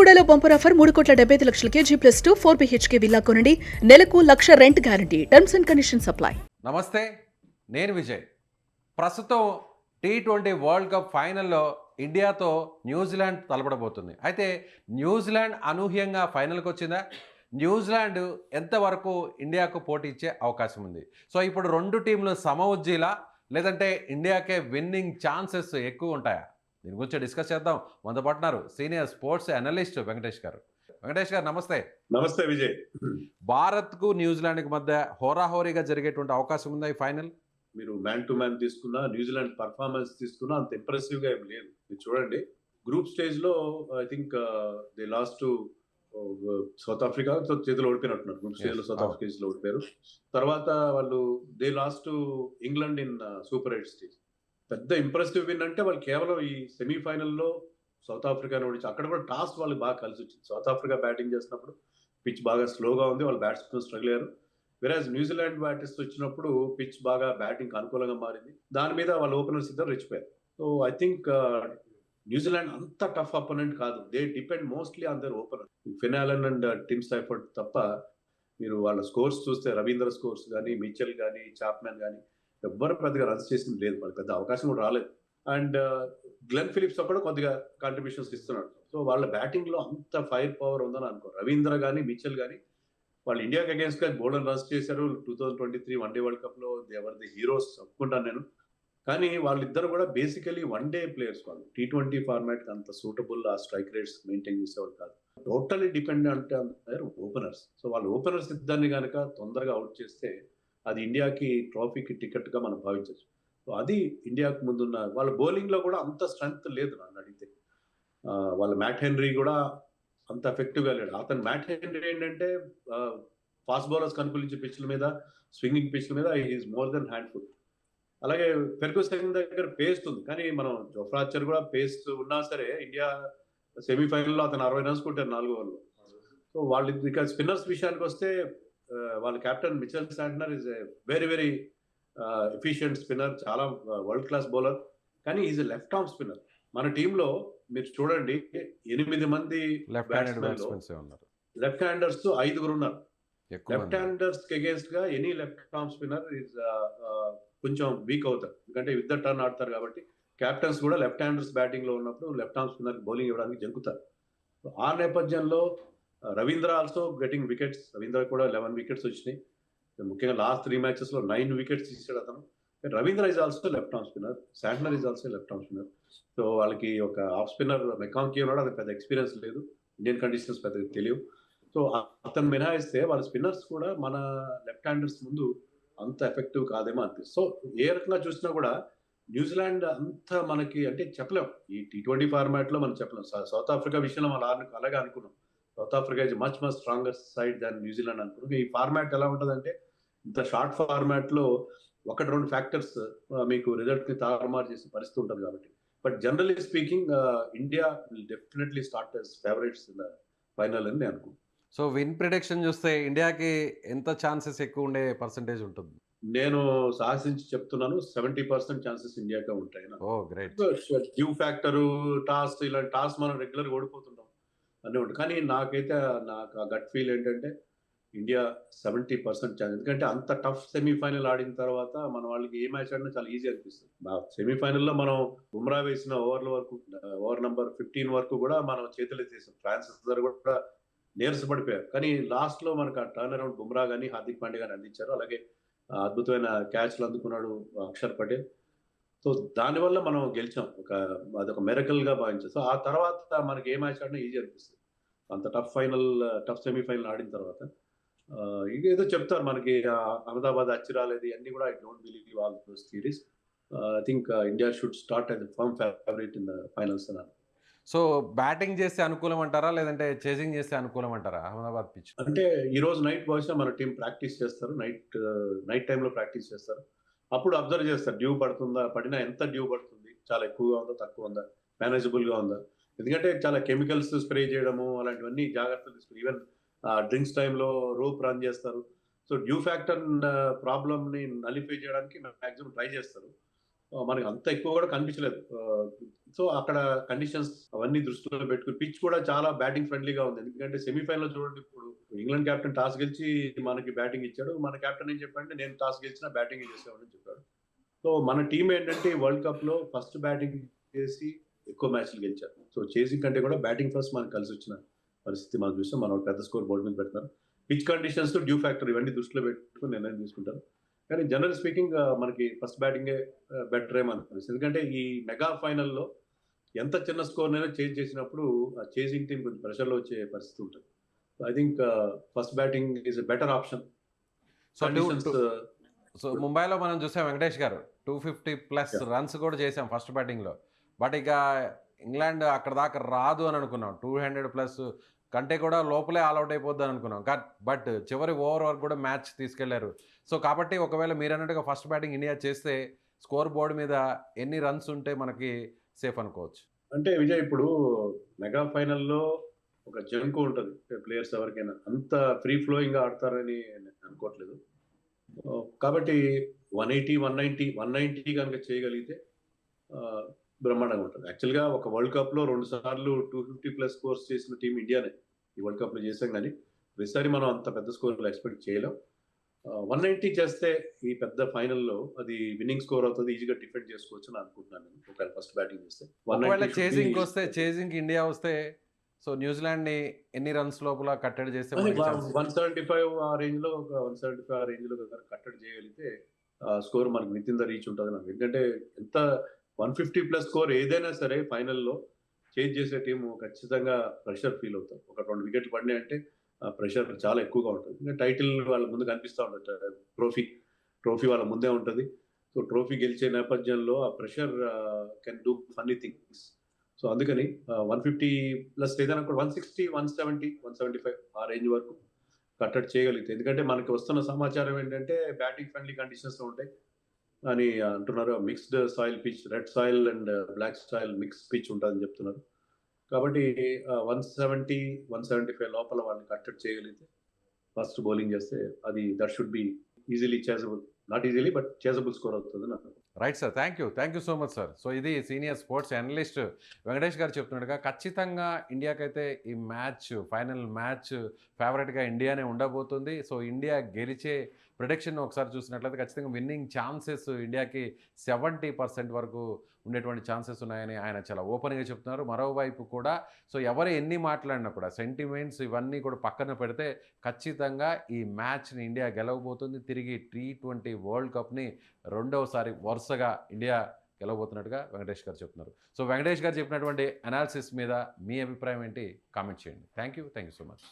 బెల్లంకొండలో bumper offer 3,75,00,000 KG+2 4 BHK villa కొనండి. నెలకు 1,00,000 rent guarantee. Terms and conditions apply. నమస్తే, నేను విజయ్. ప్రస్తుతం T20 వరల్డ్ కప్ ఫైనల్లో ఇండియాతో న్యూజిలాండ్ తలపడబోతుంది. అయితే న్యూజిలాండ్ అనూహ్యంగా ఫైనల్కి వచ్చిందా? న్యూజిలాండ్ ఎంతవరకు ఇండియాకు పోటీ ఇచ్చే అవకాశం ఉంది? సో ఇప్పుడు రెండు టీంలు సమఉజ్జీలా లేదంటే ఇండియాకే విన్నింగ్ ఛాన్సెస్ ఎక్కువ ఉంటాయా? దీని గురించి డిస్కస్ చేద్దాం. మనతో పాటున్నారు సీనియర్ స్పోర్ట్స్ అనలిస్ట్ వెంకటేష్ గారు. వెంకటేష్ గారు నమస్తే. నమస్తే విజయ్. భారత్కు న్యూజిలాండ్కి మధ్య హోరాహోరీగా జరిగేటువంటి అవకాశం ఉందా ఈ ఫైనల్? మీరు మ్యాన్ టు మ్యాన్ తీసుకున్నా, న్యూజిలాండ్ పర్ఫార్మెన్స్ తీసుకున్నా అంత ఇంప్రెసివ్ గా ఏం లేదు. మీరు చూడండి, గ్రూప్ స్టేజ్ లో I think they last to south Africa చేతిలో ఓడిపోయినట్టున్నారు. గ్రూప్ స్టేజ్ లో సౌత్ ఆఫ్రికా లో ఓడిపోయారు. తర్వాత వాళ్ళు they last to England in super 8 stage. పెద్ద ఇంప్రెసివ్ విన్ అంటే వాళ్ళు కేవలం ఈ సెమీఫైనల్లో సౌత్ ఆఫ్రికాని ఓడించి, అక్కడ కూడా టాస్ వాళ్ళకి బాగా కలిసి వచ్చింది. సౌత్ ఆఫ్రికా బ్యాటింగ్ చేసినప్పుడు పిచ్ బాగా స్లోగా ఉంది, వాళ్ళు బ్యాట్స్మెన్ స్ట్రగుల్ అయ్యారు. వెరాజ్ న్యూజిలాండ్ బ్యాటర్స్ వచ్చినప్పుడు పిచ్ బాగా బ్యాటింగ్ అనుకూలంగా మారింది. దాని మీద వాళ్ళ ఓపెనర్స్ ఇద్దరు రెచ్చిపోయారు. సో ఐ థింక్ న్యూజిలాండ్ అంత టఫ్ అపోనెంట్ కాదు. They depend mostly on their opener. ఫినాలన్ and Tim స్టైఫర్డ్ తప్ప మీరు వాళ్ళ స్కోర్స్ చూస్తే, రవీంద్ర స్కోర్స్ కానీ, మిచెల్ కానీ, చాప్మెన్ కానీ ఎవ్వరు పెద్దగా రన్స్ చేసింది లేదు. వాళ్ళకి పెద్ద అవకాశం కూడా రాలేదు. అండ్ గ్లెన్ ఫిలిప్స్ కూడా కొద్దిగా కాంట్రిబ్యూషన్స్ ఇస్తున్నాడు. సో వాళ్ళ బ్యాటింగ్ లో అంత ఫైర్ పవర్ ఉందని అనుకో. రవీంద్ర కానీ, మిచెల్ కానీ వాళ్ళు ఇండియాకి అగేన్స్ట్ గా బౌలర్ రన్స్ చేశారు. 2023 వన్డే వరల్డ్ కప్ లో దేవర్ ది హీరోస్ చెప్పుకుంటాను నేను. కానీ వాళ్ళిద్దరు కూడా బేసికలీ వన్డే ప్లేయర్స్. వాళ్ళు T20 ఫార్మాట్ అంత సూటబుల్ ఆ స్ట్రైక్ రేట్స్ మెయింటైన్ చేసేవాళ్ళు కాదు. టోటలీ డిపెండెంట్ అంటే ఓపెనర్స్. సో వాళ్ళ ఓపెనర్స్ ఇద్దరిని కనుక తొందరగా అవుట్ చేస్తే అది ఇండియాకి ట్రోఫీకి టికెట్ గా మనం భావించవచ్చు. సో అది ఇండియాకు ముందున్న వాళ్ళ బౌలింగ్ లో కూడా అంత స్ట్రెంగ్త్ లేదు నన్ను అడిగితే. వాళ్ళ మ్యాట్ హెన్రీ కూడా అంత ఎఫెక్టివ్ గా లేడు. అతను మ్యాట్ హెన్రీ ఏంటంటే ఫాస్ట్ బౌలర్స్ అనుకూలించే పిచ్ల మీద, స్వింగింగ్ పిచ్ల మీద ఈజ్ మోర్ దెన్ హ్యాండ్ఫుల్. అలాగే ఫెర్గ్యూసన్ దగ్గర పేస్ ఉంది, కానీ మనం జోఫ్రా ఆర్చర్ కూడా పేస్ ఉన్నా సరే ఇండియా సెమీఫైనల్లో అతను 60 రన్స్ కొట్టారు 4 ఓవర్లో. సో వాళ్ళు ఇక స్పిన్నర్స్ విషయానికి వస్తే వాళ్ళ captain Mitchell Santner is very very efficient spinner, చాలా వరల్డ్ క్లాస్ బౌలర్. కానీ ఈజ్ లెఫ్ట్ ఆర్మ్ స్పిన్నర్. మన టీంలో మీరు చూడండి 8 మంది లెఫ్ట్ హ్యాండర్స్ 5 ఉన్నారు. లెఫ్ట్ హ్యాండర్స్ అగేన్స్ట్ గా any left arm spinner is కొంచెం వీక్ అవుతారు. ఎందుకంటే ఇద్దరు టర్న్ ఆడతారు కాబట్టి కెప్టెన్స్ కూడా లెఫ్ట్ హ్యాండర్స్ బ్యాటింగ్ లో ఉన్నప్పుడు లెఫ్ట్ ఆర్మ్ స్పిన్నర్ బౌలింగ్ ఇవ్వడానికి జంకుతారు. ఆ నేపథ్యంలో Ravindra also getting wickets. Ravindra కూడా 11 వికెట్స్ వచ్చినాయి. ముఖ్యంగా లాస్ట్ 3 మ్యాచెస్ లో 9 వికెట్స్ ఇచ్చాడు అతను. Ravindra is also left arm spinner, Santner is also left arm spinner. So వాళ్ళకి ఒక ఆఫ్ స్పిన్నర్ మెకాంకీ ఉన్నాడు, అది పెద్ద ఎక్స్పీరియన్స్ లేదు, ఇండియన్ కండిషన్స్ పెద్దగా తెలియవు. సో అతను మినహాయిస్తే వాళ్ళ స్పిన్నర్స్ కూడా మన లెఫ్ట్ హ్యాండర్స్ ముందు అంత ఎఫెక్టివ్ కాదేమో అనిపిస్తుంది. సో ఏ రకంగా చూసినా కూడా న్యూజిలాండ్ అంత మనకి అంటే చెప్పలేం. ఈ T20 ఫార్మాట్ లో మనం చెప్పలేం. సౌత్ ఆఫ్రికా విషయంలో మనం అలాగే అనుకున్నాం. South Africa is much stronger side than New Zealand అనుకున్నాం. ఈ ఫార్మాట్ ఎలా ఉంటుందంటే ఇంత షార్ట్ ఫార్మాట్ లో 1-2 ఫ్యాక్టర్స్ మీకు రిజల్ట్ ని తారుమారు చేసే పరిస్థితి ఉంటుంది కాబట్టి. But generally speaking India will definitely start as favourites in the final అని నేను అనుకుంటున్నాను. సో విన్ ప్రిడిక్షన్ చూస్తే ఇండియాకి ఎంత ఛాన్సెస్ ఎక్కువ ఉండే పర్సెంటేజ్ ఉంటుంది? నేను సాహసించి చెప్తున్నాను, 70% ఛాన్సెస్ ఇండియాకే ఉంటాయి. ఓ గ్రేట్. డ్యూ ఫ్యాక్టర్, టాస్, ఇలాంటి టాస్ మనం రెగ్యులర్ ఓడిపోతుంటాం అన్నీ ఉంటుంది. కానీ నాకైతే నాకు ఆ గట్ ఫీల్ ఏంటంటే ఇండియా 70% ఛాన్స్. ఎందుకంటే అంత టఫ్ సెమీఫైనల్ ఆడిన తర్వాత మన వాళ్ళకి ఏ మ్యాచ్ ఆడినా చాలా ఈజీ అనిపిస్తుంది. సెమీఫైనల్లో మనం బుమ్రా వేసిన ఓవర్ల వరకు, ఓవర్ నెంబర్ 15 వరకు కూడా మనం చేతులు ఎత్తేసాం. ఫ్రాన్స్ కూడా నీరసపడిపోయారు. కానీ లాస్ట్ లో మనకు ఆ టర్న్ అరౌండ్ బుమ్రా కానీ, హార్దిక్ పాండ్యా కానీ అందించారు. అలాగే అద్భుతమైన క్యాచ్లు అందుకున్నాడు అక్షర్ పటేల్. సో దానివల్ల మనం గెలిచాం. అదొక మెరకల్ గా భావించాం. సో ఆ తర్వాత మనకి ఏ మ్యాచ్ ఆడినా ఈజీ అనిపిస్తుంది. అంత టఫ్ సెమీఫైనల్ ఆడిన తర్వాత ఏదో చెప్తారు మనకి అహ్మదాబాద్ అచ్చి రాలేదు అన్ని కూడా. I don't believe all those theories. I think India should start as firm favourite in the finals అన్నారు. సో బ్యాటింగ్ చేస్తే అనుకూలం అంటారా, లేదంటే చేసింగ్ చేస్తే అనుకూలం అంటారా అహ్మదాబాద్ పిచ్? అంటే ఈ రోజు నైట్ బహుశా మన టీం ప్రాక్టీస్ చేస్తారు. నైట్ టైంలో ప్రాక్టీస్ చేస్తారు. అప్పుడు అబ్జర్వ్ చేస్తారు డ్యూ పడుతుందా, పడినా ఎంత డ్యూ పడుతుంది, చాలా ఎక్కువగా ఉందా, తక్కువ ఉందా, మేనేజబుల్ గా ఉందా. ఎందుకంటే చాలా కెమికల్స్ స్ప్రే చేయడము అలాంటివన్నీ జాగ్రత్తలు తీసుకుని, ఈవెన్ డ్రింక్స్ టైంలో రోప్ రన్ చేస్తారు. సో డ్యూ ఫ్యాక్టర్ ప్రాబ్లమ్ ని నలిఫై చేయడానికి మాక్సిమం ట్రై చేస్తారు. మనకి అంత ఎక్కువ కూడా కనిపించలేదు. సో అక్కడ కండిషన్స్ అవన్నీ దృష్టిలో పెట్టుకుని పిచ్ కూడా చాలా బ్యాటింగ్ ఫ్రెండ్లీగా ఉంది. ఎందుకంటే సెమీఫైనల్ చూడండి, ఇప్పుడు ఇంగ్లాండ్ కెప్టెన్ టాస్ గెలిచి మనకి బ్యాటింగ్ ఇచ్చాడు. మన కెప్టెన్ ఏం చెప్పాడంటే నేను టాస్ గెలిచినా బ్యాటింగ్ చేసేవాడని చెప్పాడు. సో మన టీం ఏంటంటే వరల్డ్ కప్ లో ఫస్ట్ బ్యాటింగ్ చేసి ఎక్కువ మ్యాచ్లు గెలిచారు. సో చేసింగ్ కంటే కూడా బ్యాటింగ్ ఫస్ట్ మనకు కలిసి వచ్చిన పరిస్థితి మనం చూస్తాం. మనం పెద్ద స్కోర్ బోర్డు మీద పెడతారు. పిచ్ కండిషన్స్ డ్యూ ఫ్యాక్టర్ ఇవన్నీ దృష్టిలో పెట్టుకుని నిర్ణయం తీసుకుంటారు. కానీ జనరల్ స్పీకింగ్ మనకి ఫస్ట్ బ్యాటింగే బెటర్ ఏమో అనిపిస్తుంది. ఎందుకంటే ఈ మెగా ఫైనల్లో ఎంత చిన్న స్కోర్నైనా చేంజ్ చేసినప్పుడు ఆ చేసింగ్ టీం కొంచెం ప్రెషర్లో వచ్చే పరిస్థితి ఉంటుంది. I think first batting is a better option. So ముంబైలో మనం చూసాం వెంకటేష్ గారు 250+ రన్స్ కూడా చేసాం ఫస్ట్ బ్యాటింగ్లో. బట్ ఇక ఇంగ్లాండ్ అక్కడ దాకా రాదు అని అనుకున్నాం. 200+ కంటే కూడా లోపలే ఆల్అవుట్ అయిపోద్ది అని అనుకున్నాం. బట్ చివరి ఓవర్ వరకు కూడా మ్యాచ్ తీసుకెళ్లారు. సో కాబట్టి ఒకవేళ మీరు అన్నట్టుగా ఫస్ట్ బ్యాటింగ్ ఇండియా చేస్తే స్కోర్ బోర్డు మీద ఎన్ని రన్స్ ఉంటే మనకి సేఫ్ అనుకోవచ్చు? అంటే విజయ్, ఇప్పుడు మెగా ఫైనల్లో ఒక జంకు ఉంటుంది ప్లేయర్స్ ఎవరికైనా. అంత ఫ్రీ ఫ్లోయింగ్ గా ఆడతారని అనుకోవట్లేదు. కాబట్టి 180, 190 కనుక చేయగలిగితే బ్రహ్మాండంగా ఉంటుంది. యాక్చువల్గా ఒక వరల్డ్ కప్ లో 2 సార్లు 250+ స్కోర్స్ చేసిన టీం ఇండియానే ఈ వరల్డ్ కప్ లో చేసాం. కానీ ప్రతిసారి మనం అంత పెద్ద స్కోర్ ఎక్స్పెక్ట్ చేయలేం. 190 చేస్తే ఈ పెద్ద ఫైనల్లో అది విన్నింగ్ స్కోర్ అవుతుంది, ఈజీగా డిఫెండ్ చేసుకోవచ్చు అని అనుకుంటున్నాను నేను. ఒకవేళ ఫస్ట్ బ్యాటింగ్ చేస్తే చేసింగ్ ఇండియా వస్తే సో న్యూజిలాండ్ ని ఎన్ని రన్స్ లోపల కట్టడి చేస్తే 175 ఆ రేంజ్ లో, 175 ఆ రేంజ్ లో కట్టడి చేయగలిగితే స్కోర్ మనకి విత్ ఇన్ ద రీచ్ ఉంటుంది నాకు. ఎందుకంటే ఎంత 150+ స్కోర్ ఏదైనా సరే ఫైనల్లో చేంజ్ చేసే టీం ఖచ్చితంగా ప్రెషర్ ఫీల్ అవుతారు. ఒక 2 వికెట్లు పడినాయి అంటే ప్రెషర్ చాలా ఎక్కువగా ఉంటుంది. ఇంకా టైటిల్ వాళ్ళ ముందు కనిపిస్తూ ఉంటుంది, ట్రోఫీ వాళ్ళ ముందే ఉంటుంది. సో ట్రోఫీ గెలిచే నేపథ్యంలో ఆ pressure can do funny things. So అందుకని 150+ ఏదైనా కూడా 160, 170, 175 ఆ రేంజ్ వరకు కట్టడి చేయగలిగితే. ఎందుకంటే మనకి వస్తున్న సమాచారం ఏంటంటే బ్యాటింగ్ ఫ్రెండ్లీ కండిషన్స్ ఉంటాయి అని అంటున్నారు. Mixed soil pitch, red soil and black soil mix pitch ఉంటుందని చెప్తున్నారు. కాబట్టి 170, 175 లోపల వాళ్ళని కట్టడి చేయగలిగితే ఫస్ట్ బౌలింగ్ చేస్తే అది that should be easily chasable. Not easily but chasable score అవుతుంది నాకు. Right sir, thank you so much sir. So ఇది సీనియర్ స్పోర్ట్స్ అనలిస్ట్ వెంకటేష్ గారు చెప్తున్నాడుగా, ఖచ్చితంగా ఇండియాకైతే ఈ ఫైనల్ మ్యాచ్ ఫేవరెట్గా ఇండియానే ఉండబోతుంది. సో ఇండియా గెలిచే ప్రిడిక్షన్ ఒకసారి చూసినట్లయితే ఖచ్చితంగా విన్నింగ్ ఛాన్సెస్ ఇండియాకి 70% వరకు ఉండేటువంటి ఛాన్సెస్ ఉన్నాయని ఆయన చాలా ఓపెన్గా చెప్తున్నారు. మరోవైపు కూడా సో ఎవరు ఎన్ని మాట్లాడినా కూడా సెంటిమెంట్స్ ఇవన్నీ కూడా పక్కన పెడితే ఖచ్చితంగా ఈ మ్యాచ్ని ఇండియా గెలవబోతుంది. తిరిగి T20 వరల్డ్ కప్ని రెండవసారి వరుసగా ఇండియా గెలవబోతున్నట్టుగా వెంకటేష్ గారు చెప్తున్నారు. సో వెంకటేష్ గారు చెప్పినటువంటి అనాలిసిస్ మీద మీ అభిప్రాయం ఏంటి? కామెంట్ చేయండి. Thank you so much.